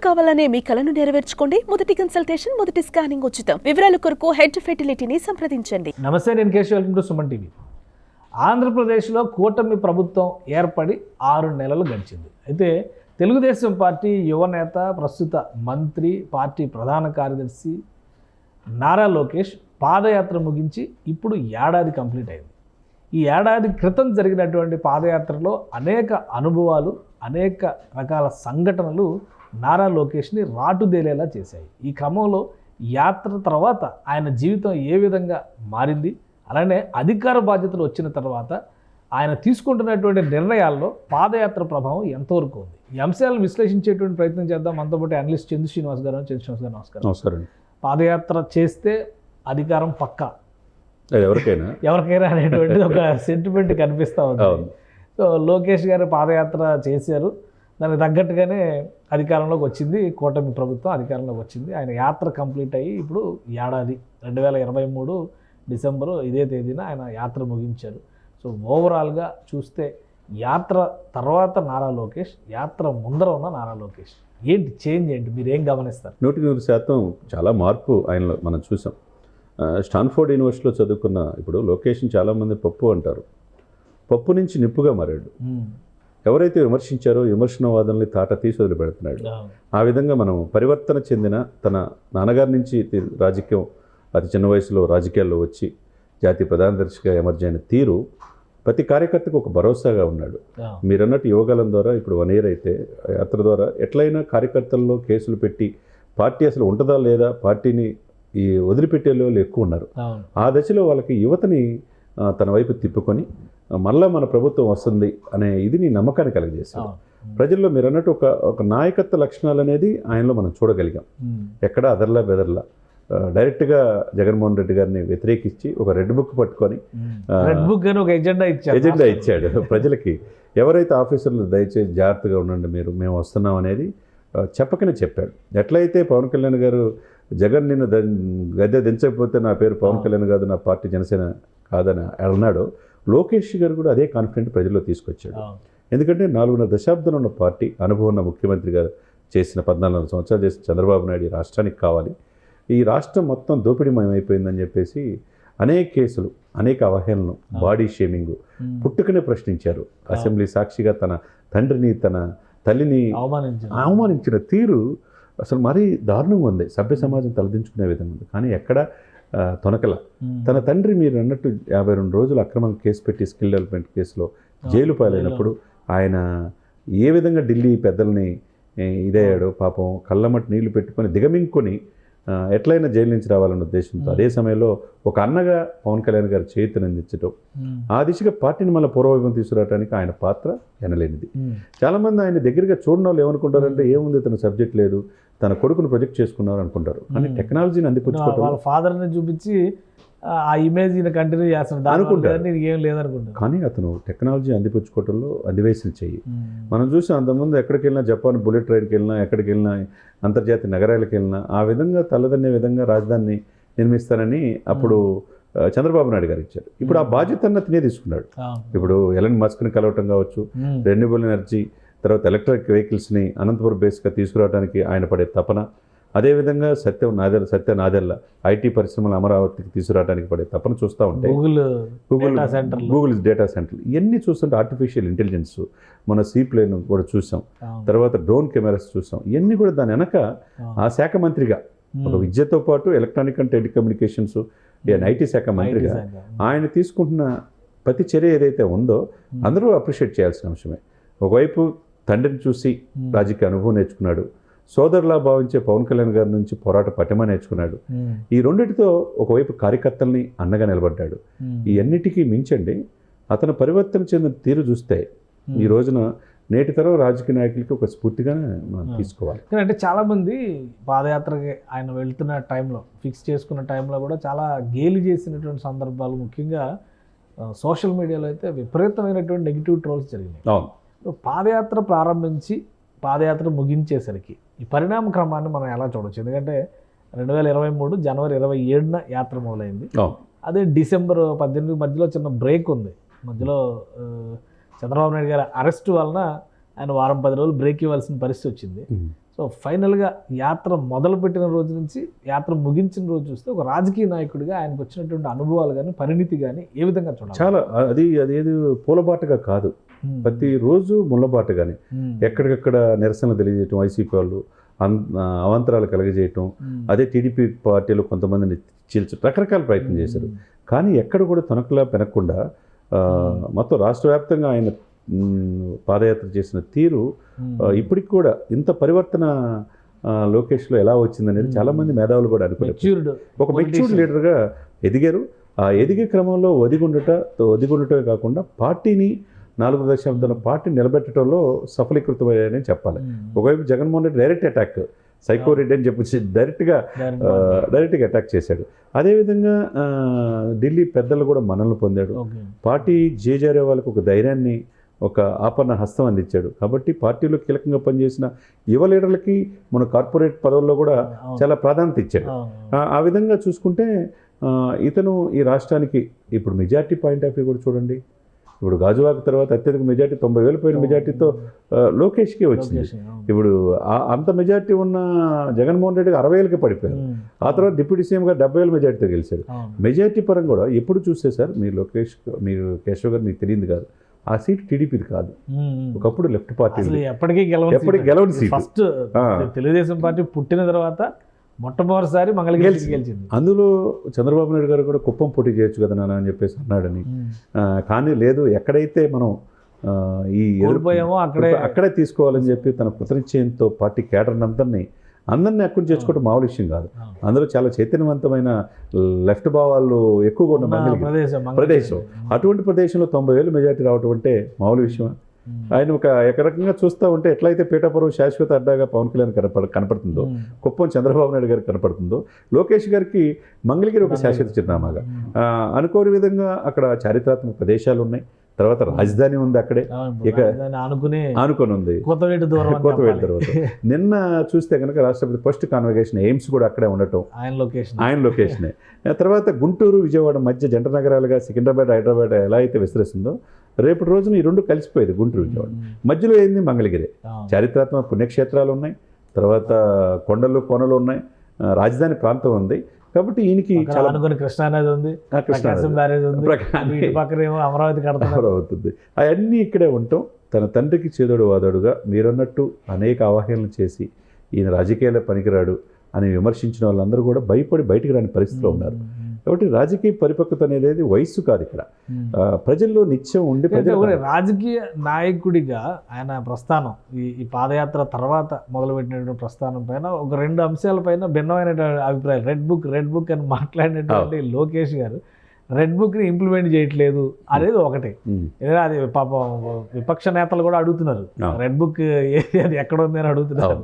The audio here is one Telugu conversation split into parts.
కావాలనే మీ కలను నెరవేర్చుకోండి. మొదటి కన్సల్టేషన్, మొదటి స్కానింగ్ ఉచితం. వివరాల కొరకు హెడ్ ఫెర్టిలిటీని సంప్రదించండి. నమస్తే, నేను Keshav. Welcome to Suman TV. ఆంధ్రప్రదేశ్లో కూటమి ప్రభుత్వం ఏర్పడి 6 నెలలు గడిచింది. అయితే తెలుగుదేశం పార్టీ యువనేత, ప్రస్తుత మంత్రి, పార్టీ ప్రధాన కార్యదర్శి నారా లోకేష్ పాదయాత్ర ముగించి ఇప్పుడు ఏడాది కంప్లీట్ అయింది. ఈ ఏడాది క్రితం జరిగినటువంటి పాదయాత్రలో అనేక అనుభవాలు, అనేక రకాల సంఘటనలు నారా లోకేష్ని రాటుదేలేలా చేశాయి. ఈ క్రమంలో యాత్ర తర్వాత ఆయన జీవితం ఏ విధంగా మారింది, అలానే అధికార బాధ్యతలు వచ్చిన తర్వాత ఆయన తీసుకుంటున్నటువంటి నిర్ణయాల్లో పాదయాత్ర ప్రభావం ఎంతవరకు ఉంది? ఈ అంశాలను విశ్లేషించేటువంటి ప్రయత్నం చేద్దాం. మనతో పాటు అనలిస్ట్ చంద్ర శ్రీనివాస్ గారు. నమస్కారం. నమస్కారం. పాదయాత్ర చేస్తే అధికారం పక్కా ఎవరికైనా అనేటువంటిది ఒక సెంటిమెంట్ కనిపిస్తూ ఉంది. సో లోకేష్ గారు పాదయాత్ర చేశారు, దానికి తగ్గట్టుగానే అధికారంలోకి వచ్చింది కూటమి ప్రభుత్వం, అధికారంలోకి వచ్చింది. ఆయన యాత్ర కంప్లీట్ అయ్యి ఇప్పుడు ఏడాది 2023 డిసెంబరు ఇదే తేదీన ఆయన యాత్ర ముగించారు. సో ఓవరాల్గా చూస్తే యాత్ర తర్వాత నారా లోకేష్, యాత్ర ముందర ఉన్న నారా లోకేష్ ఏంటి చేంజ్, ఏంటి మీరు ఏం గమనిస్తారు? 100% చాలా మార్పు ఆయనలో మనం చూసాం. స్టాన్ఫోర్డ్ యూనివర్సిటీలో చదువుకున్న ఇప్పుడు లోకేష్ని చాలామంది పప్పు అంటారు. పప్పు నుంచి నిప్పుగా మారాడు. ఎవరైతే విమర్శించారో విమర్శనవాదుల్ని తాట తీసి వదిలిపెడుతున్నాడు. ఆ విధంగా మనం పరివర్తన చెందిన తన నాన్నగారి నుంచి రాజకీయం అతి చిన్న వయసులో రాజకీయాల్లో వచ్చి జాతీయ ప్రధాన దర్శిగా ఎమర్జ్ అయిన తీరు ప్రతి కార్యకర్తకు ఒక భరోసాగా ఉన్నాడు. మీరన్నట్టు యువగలం ద్వారా ఇప్పుడు 1 year అయితే యాత్ర ద్వారా ఎట్లయినా కార్యకర్తల్లో కేసులు పెట్టి పార్టీ అసలు ఉంటుందా లేదా, పార్టీని ఈ వదిలిపెట్టే వాళ్ళు ఎక్కువ ఉన్నారు. ఆ దశలో వాళ్ళకి యువతని తన వైపు తిప్పుకొని మళ్ళా మన ప్రభుత్వం వస్తుంది అనే ఇదిని నమ్మకాన్ని కలిగజేశాడు. ప్రజల్లో మీరు అన్నట్టు ఒక నాయకత్వ లక్షణాలు అనేది ఆయనలో మనం చూడగలిగాం. ఎక్కడ అదర్లా బెదర్లా డైరెక్ట్గా జగన్మోహన్ రెడ్డి గారిని వ్యతిరేకించి ఒక రెడ్ బుక్ పట్టుకొని ఒక ఎజెండా ఇచ్చాడు ప్రజలకి. ఎవరైతే ఆఫీసర్లు దయచేసి జాగ్రత్తగా ఉండండి, మేము వస్తున్నాం అనేది చెప్పకనే చెప్పాడు. ఎట్లయితే పవన్ కళ్యాణ్ గారు జగన్ నిన్ను గద్దె దించకపోతే నా పేరు పవన్ కళ్యాణ్ కాదు, నా పార్టీ జనసేన కాదని అన్నాడు. లోకేష్ గారు కూడా అదే కాన్ఫిడెంట్ ప్రజల్లో తీసుకొచ్చాడు. ఎందుకంటే 4.5 దశాబ్దంలో ఉన్న పార్టీ, అనుభవం ఉన్న ముఖ్యమంత్రి గారు చేసిన 14 సంవత్సరాలు చేసిన చంద్రబాబు నాయుడు ఈ రాష్ట్రానికి కావాలి, ఈ రాష్ట్రం మొత్తం దోపిడీమయమైపోయిందని చెప్పేసి అనేక కేసులు, అనేక అవహేళనలు, బాడీ షేమింగ్ పుట్టుకనే ప్రశ్నించారు. అసెంబ్లీ సాక్షిగా తన తండ్రిని, తన తల్లిని అవమానించిన తీరు అసలు మరీ దారుణంగా ఉంది. సభ్య సమాజం తలదించుకునే విధంగా ఉంది. కానీ ఎక్కడ తొనకల తన తండ్రి మీరు అన్నట్టు 52 రోజులు అక్రమంగా కేసు పెట్టి స్కిల్ డెవలప్మెంట్ కేసులో జైలు పాలైనప్పుడు ఆయన ఏ విధంగా ఢిల్లీ పెద్దల్ని ఇదయ్యాడో పాపం, కళ్ళమట్టి నీళ్లు పెట్టుకొని దిగమింగుకొని ఎట్లయినా జైలు నుంచి రావాలన్న ఉద్దేశంతో అదే సమయంలో ఒక అన్నగా పవన్ కళ్యాణ్ గారు చేతిని అందించడం, ఆ దిశగా పార్టీని మళ్ళీ పూర్వవైభవం తీసుకురావడానికి ఆయన పాత్ర ఎనలేనిది. చాలామంది ఆయన దగ్గరగా చూడడం వాళ్ళు ఏమనుకుంటారంటే ఏముంది తన సబ్జెక్ట్ లేదు, తన కొడుకును ప్రొజెక్ట్ చేసుకున్నారు అనుకుంటారు. కానీ టెక్నాలజీని అందిపుచ్చుకోవడం, వాళ్ళ ఫాదర్ని చూపించి ఆ ఇమేజ్ కంటిన్యూ చేస్తున్నారు అనుకుంటారు, ఏం లేదనుకుంటారు. కానీ అతను టెక్నాలజీ అందిపుచ్చుకోవడంలో అధివేశం చెయ్యి. మనం చూసాం అంతకుముందు ఎక్కడికి వెళ్ళినా, జపాన్ బుల్లెట్ ట్రైన్కి వెళ్ళినా, ఎక్కడికి వెళ్ళినా, అంతర్జాతీయ నగరాలకు వెళ్ళినా ఆ విధంగా తల్లదన్నే విధంగా రాజధానిని నిర్మిస్తానని అప్పుడు చంద్రబాబు నాయుడు గారు ఇచ్చారు. ఇప్పుడు ఆ బాధ్యతను తినే తీసుకున్నాడు. ఇప్పుడు ఎలన్ మస్క్ని కలవటం కావచ్చు, రెన్యూబుల్ ఎనర్జీ, తర్వాత ఎలక్ట్రిక్ వెహికల్స్ని అనంతపురం బేస్గా తీసుకురావడానికి ఆయన పడే తపన, అదేవిధంగా సత్య నాదెల్ల ఐటీ పరిశ్రమలు అమరావతికి తీసుకురావడానికి పడే తపన చూస్తూ ఉంటే గూగుల్ డేటా సెంటర్లు ఇవన్నీ చూస్తుంటే ఆర్టిఫిషియల్ ఇంటెలిజెన్స్, మన సీ ప్లేన్ కూడా చూసాం, తర్వాత డ్రోన్ కెమెరాస్ చూసాం. ఇవన్నీ కూడా దాని వెనక ఆ శాఖ మంత్రిగా ఒక విద్యతో పాటు ఎలక్ట్రానిక్ అండ్ టెలికమ్యూనికేషన్స్ ఐటీ శాఖ మంత్రిగా ఆయన తీసుకుంటున్న ప్రతి చర్య ఏదైతే ఉందో అందరూ అప్రిషియేట్ చేయాల్సిన అంశమే. ఒకవైపు తండ్రిని చూసి రాజకీయ అనుభవం నేర్చుకున్నాడు, సోదరులా భావించే పవన్ కళ్యాణ్ గారి నుంచి పోరాట పటిమ నేర్చుకున్నాడు. ఈ రెండింటితో ఒకవైపు కార్యకర్తల్ని అండగా నిలబడ్డాడు. ఈ అన్నిటికీ మించండి అతను పరివర్తన చెందిన తీరు చూస్తే ఈ రోజున నేటి తరం రాజకీయ నాయకులకి ఒక స్ఫూర్తిగానే మనం తీసుకోవాలి. అంటే చాలామంది పాదయాత్రకి ఆయన వెళ్తున్న టైంలో, ఫిక్స్ చేసుకున్న టైంలో కూడా చాలా గేలి చేసినటువంటి సందర్భాలు, ముఖ్యంగా సోషల్ మీడియాలో అయితే విపరీతమైనటువంటి నెగిటివ్ ట్రోల్స్ జరిగినాయి. పాదయాత్ర ప్రారంభించి పాదయాత్ర ముగించేసరికి ఈ పరిణామ క్రమాన్ని మనం ఎలా చూడవచ్చు? ఎందుకంటే 2023 జనవరి 27న యాత్ర మొదలైంది. అదే డిసెంబర్ 18 మధ్యలో చిన్న బ్రేక్ ఉంది. మధ్యలో చంద్రబాబు నాయుడు గారి అరెస్ట్ వలన ఆయన వారం 10 రోజులు బ్రేక్ ఇవ్వాల్సిన పరిస్థితి వచ్చింది. సో ఫైనల్గా యాత్ర మొదలుపెట్టిన రోజు నుంచి యాత్ర ముగించిన రోజు చూస్తే ఒక రాజకీయ నాయకుడిగా ఆయనకు వచ్చినటువంటి అనుభవాలు కానీ పరిణితి కానీ ఏ విధంగా చూడాలి? చాలా అదేది పూలబాటగా కాదు, ప్రతిరోజు ముళ్ళబాటగానే ఎక్కడికక్కడ నిరసన తెలియజేయటం, వైసీపీ వాళ్ళు అవాంతరాలు కలగజేయటం, అదే టీడీపీ పార్టీలో కొంతమందిని చీల్చడం, రకరకాల ప్రయత్నం చేశారు. కానీ ఎక్కడ కూడా తనకులా పెనకుండా మొత్తం రాష్ట్ర వ్యాప్తంగా ఆయన పాదయాత్ర చేసిన తీరు ఇప్పటికి కూడా ఇంత పరివర్తన లోకేష్లో ఎలా వచ్చిందనేది చాలామంది మేధావులు కూడా అనుకున్నారు. ఒక మెచ్యూర్డ్ లీడర్గా ఎదిగారు. ఆ ఎదిగే క్రమంలో ఒదిగుండటమే కాకుండా పార్టీని 4 దశాబ్దాల పార్టీ నిలబెట్టడంలో సఫలీకృతమయ్యాయని చెప్పాలి. ఒకవైపు Jaganmohan Reddy direct attack, psycho Reddy అని చెప్పేసి డైరెక్ట్గా అటాక్ చేశాడు. అదేవిధంగా ఢిల్లీ పెద్దలు కూడా మనల్ని పొందాడు. పార్టీ జేజారే వాళ్ళకి ఒక ధైర్యాన్ని, ఒక ఆపన్న హస్తం అందించాడు. కాబట్టి పార్టీలో కీలకంగా పనిచేసిన యువ లీడర్లకి మన కార్పొరేట్ పదవుల్లో కూడా చాలా ప్రాధాన్యత ఇచ్చాడు. ఆ విధంగా చూసుకుంటే ఇతను ఈ రాష్ట్రానికి ఇప్పుడు మెజార్టీ పాయింట్ ఆఫ్ వ్యూ కూడా చూడండి. ఇప్పుడు గాజువాక తర్వాత అత్యధిక మెజార్టీ 90,000 పోయిన మెజార్టీతో లోకేష్కి వచ్చింది. ఇప్పుడు అంత మెజార్టీ ఉన్న జగన్మోహన్ రెడ్డికి 60,000కి పడిపోయారు. ఆ తర్వాత డిప్యూటీ సీఎం గారు 70,000 మెజార్టీతో గెలిచాడు. మెజార్టీ పరంగా కూడా ఎప్పుడు చూస్తే సార్ మీరు కేశవ్ గారు మీకు తెలియదు కాదు, ఆ సీట్ టీడీపీది కాదు, ఒకప్పుడు లెఫ్ట్ పార్టీ ఎప్పటికీ గెలవని సీట్. ఫస్ట్ తెలుగుదేశం పార్టీ పుట్టిన తర్వాత మొట్టమొదటిసారి మంగళగిరి గెలిచింది. అందులో చంద్రబాబు నాయుడు గారు కూడా కుప్పం పోటీ చేయొచ్చు కదా నాన్న అని చెప్పేసి అన్నాడని. కానీ లేదు, ఎక్కడైతే మనం ఈ ఎదురుపోయామో అక్కడే తీసుకోవాలని చెప్పి తన కృతనిశ్చయంతో పార్టీ కేడర్ని అందరినీ అక్కుని చేసుకోవడం మామూలు విషయం కాదు. అందులో చాలా చైతన్యవంతమైన లెఫ్ట్ భావాలు ఎక్కువగా ఉన్న ప్రదేశం. అటువంటి ప్రదేశంలో 90,000 మెజార్టీ రావటం అంటే మామూలు విషయమా? ఆయన ఒక రకంగా చూస్తూ ఉంటే ఎట్లయితే పీఠాపురం శాశ్వత అడ్డాగా పవన్ కళ్యాణ్ కనపడుతుందో, కుప్పం చంద్రబాబు నాయుడు గారికి కనపడుతుందో, లోకేష్ గారికి మంగళగిరి ఒక శాశ్వత చిరునామాగా అనుకోని విధంగా అక్కడ చారిత్రాత్మక ప్రదేశాలు ఉన్నాయి. తర్వాత రాజధాని ఉంది అక్కడే, ఇక ఆనుకొని ఉంది కొత్తవేటి తర్వాత. నిన్న చూస్తే కనుక రాష్ట్రపతి ఫస్ట్ కాన్వకేషన్ ఎయిమ్స్ కూడా అక్కడే ఉండటం ఆయన లొకేషనే. తర్వాత గుంటూరు విజయవాడ మధ్య జంట నగరాలుగా సికింద్రాబాద్ హైదరాబాద్ ఎలా అయితే విస్తరిస్తుందో, రేపటి రోజున ఈ రెండు కలిసిపోయేది గుంటూరు విజయవాడ. మధ్యలో ఏంది మంగళగిరి. చారిత్రాత్మక పుణ్యక్షేత్రాలు ఉన్నాయి, తర్వాత కొండలు కోనలు ఉన్నాయి, రాజధాని ప్రాంతం ఉంది. కాబట్టి ఈయనకి కృష్ణానది ఉంది, అమరావతి అవుతుంది. అవన్నీ ఇక్కడే ఉంటాం. తన తండ్రికి చేదోడు వాదోడుగా మీరన్నట్టు అనేక అవహేళనలు చేసి ఈయన రాజకీయాల్లో పనికిరాడు అని విమర్శించిన వాళ్ళందరూ కూడా భయపడి బయటికి రాని పరిస్థితిలో ఉన్నారు. కాబట్టి రాజకీయ పరిపక్వత అనేది వయస్సు కాదు, ఇక్కడ ప్రజల్లో నిత్యం ఉండి రాజకీయ నాయకుడిగా ఆయన ప్రస్థానం ఈ పాదయాత్ర తర్వాత మొదలుపెట్టినటువంటి ప్రస్థానం పైన ఒక 2 అంశాలపైన భిన్నమైన అభిప్రాయాలు. రెడ్ బుక్ అని మాట్లాడినటువంటి లోకేష్ గారు రెడ్ బుక్ని ఇంప్లిమెంట్ చేయట్లేదు అనేది ఒకటి. ఏదైనా అది పాపం విపక్ష నేతలు కూడా అడుగుతున్నారు, రెడ్ బుక్ అది ఎక్కడ ఉంది అని అడుగుతున్నారు.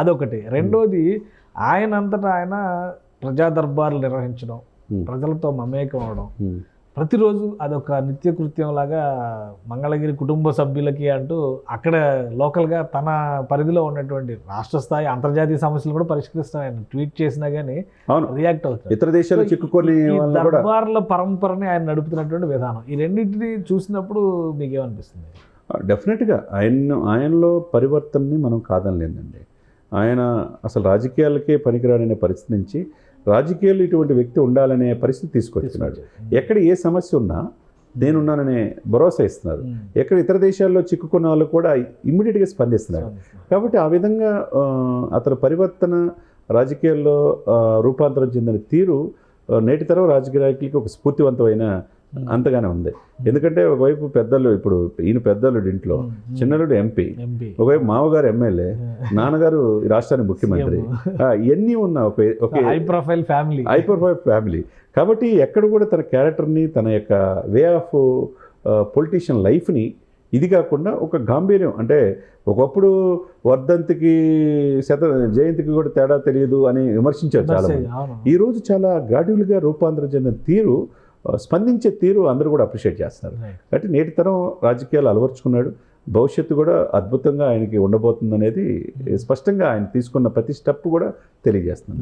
అదొకటి. రెండోది, ఆయన అంతటా ఆయన ప్రజా దర్బార్లు నిర్వహించడం, ప్రజలతో మమేకం అవడం, ప్రతిరోజు అదొక నిత్యకృత్యం లాగా మంగళగిరి కుటుంబ సభ్యులకి అంటూ అక్కడ లోకల్గా తన పరిధిలో ఉన్నటువంటి రాష్ట్ర స్థాయి అంతర్జాతీయ సమస్యలు కూడా పరిష్కరిస్తాను ట్వీట్ చేసినా కానీ రియాక్ట్ అవుతారు. ఇతర దేశాలు చిక్కుకొని దర్బార్ల పరంపరని ఆయన నడుపుతున్నటువంటి విధానం, ఈ రెండింటిని చూసినప్పుడు మీకేమనిపిస్తుంది? డెఫినెట్గా ఆయనలో పరివర్తనని మనం కాదనలేదండి. ఆయన అసలు రాజకీయాలకే పనికిరాడనే పరిస్థితి నుంచి రాజకీయాలు ఇటువంటి వ్యక్తి ఉండాలనే పరిస్థితి తీసుకొచ్చినాడు. ఎక్కడ ఏ సమస్య ఉన్నా నేనున్నాననే భరోసా ఇస్తున్నారు. ఎక్కడ ఇతర దేశాల్లో చిక్కుకున్న వాళ్ళు కూడా ఇమ్మీడియట్గా స్పందిస్తున్నారు. కాబట్టి ఆ విధంగా అతని పరివర్తన రాజకీయాల్లో రూపాంతరం చెందిన తీరు నేటి తరం రాజకీయ నాయకులకి ఒక స్ఫూర్తివంతమైన అంతగానే ఉంది. ఎందుకంటే ఒకవైపు పెద్దలు, ఇప్పుడు ఈయన పెద్దలు ఇంట్లో, చిన్నలుడు ఎంపీ, ఒకవైపు మామగారు ఎమ్మెల్యే, నాన్నగారు రాష్ట్రానికి ముఖ్యమంత్రి, ఇవన్నీ ఉన్న ఒక హై ప్రొఫైల్ ఫ్యామిలీ. కాబట్టి ఎక్కడ కూడా తన క్యారెక్టర్ని, తన యొక్క వే ఆఫ్ పొలిటీషియన్ లైఫ్ని ఇది కాకుండా ఒక గాంభీర్యం, అంటే ఒకప్పుడు వర్ధంతికి జయంతికి కూడా తేడా తెలియదు అని విమర్శించారు చాలామంది. ఈరోజు చాలా గ్రాడ్యువల్గా రూపాంతరం చెందిన తీరు, స్పందించే తీరు అందరూ కూడా అప్రిషియేట్ చేస్తారు. కాబట్టి నేటి తరం రాజకీయాలు అలవర్చుకున్నాడు. భవిష్యత్తు కూడా అద్భుతంగా ఆయనకి ఉండబోతుంది అనేది స్పష్టంగా ఆయన తీసుకున్న ప్రతి స్టెప్ కూడా తెలియజేస్తుంది.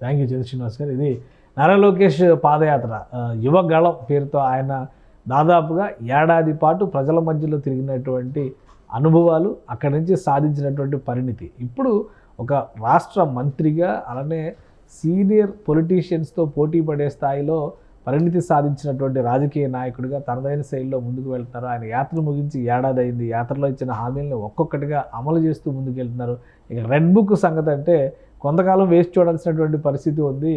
థ్యాంక్ యూ శ్రీనివాస్ గారు. ఇది నారా లోకేష్ పాదయాత్ర యువగళం పేరుతో ఆయన దాదాపుగా ఏడాది పాటు ప్రజల మధ్యలో తిరిగినటువంటి అనుభవాలు, అక్కడి నుంచి సాధించినటువంటి పరిణితి, ఇప్పుడు ఒక రాష్ట్ర మంత్రిగా అలానే సీనియర్ పొలిటీషియన్స్తో పోటీ పడే స్థాయిలో పరిణితి సాధించినటువంటి రాజకీయ నాయకుడిగా తనదైన శైలిలో ముందుకు వెళ్తున్నారు. ఆయన యాత్ర ముగించి ఏడాది అయింది. యాత్రలో ఇచ్చిన హామీలను ఒక్కొక్కటిగా అమలు చేస్తూ ముందుకు వెళ్తున్నారు. ఇక రెడ్ బుక్ సంగతి అంటే కొంతకాలం వేసి చూడాల్సినటువంటి పరిస్థితి ఉంది.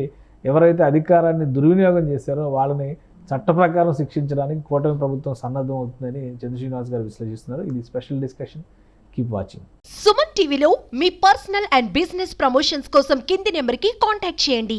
ఎవరైతే అధికారాన్ని దుర్వినియోగం చేశారో వాళ్ళని చట్ట ప్రకారం శిక్షించడానికి కూటమి ప్రభుత్వం సన్నద్ధం అవుతుందని చంద్ర శ్రీనివాస్ గారు విశ్లేషిస్తున్నారు. ఇది special discussion. Keep watching. Suman టీవీలో మీ పర్సనల్ అండ్ బిజినెస్ ప్రమోషన్స్ కోసం కింది నెంబర్కి కాంటాక్ట్ చేయండి.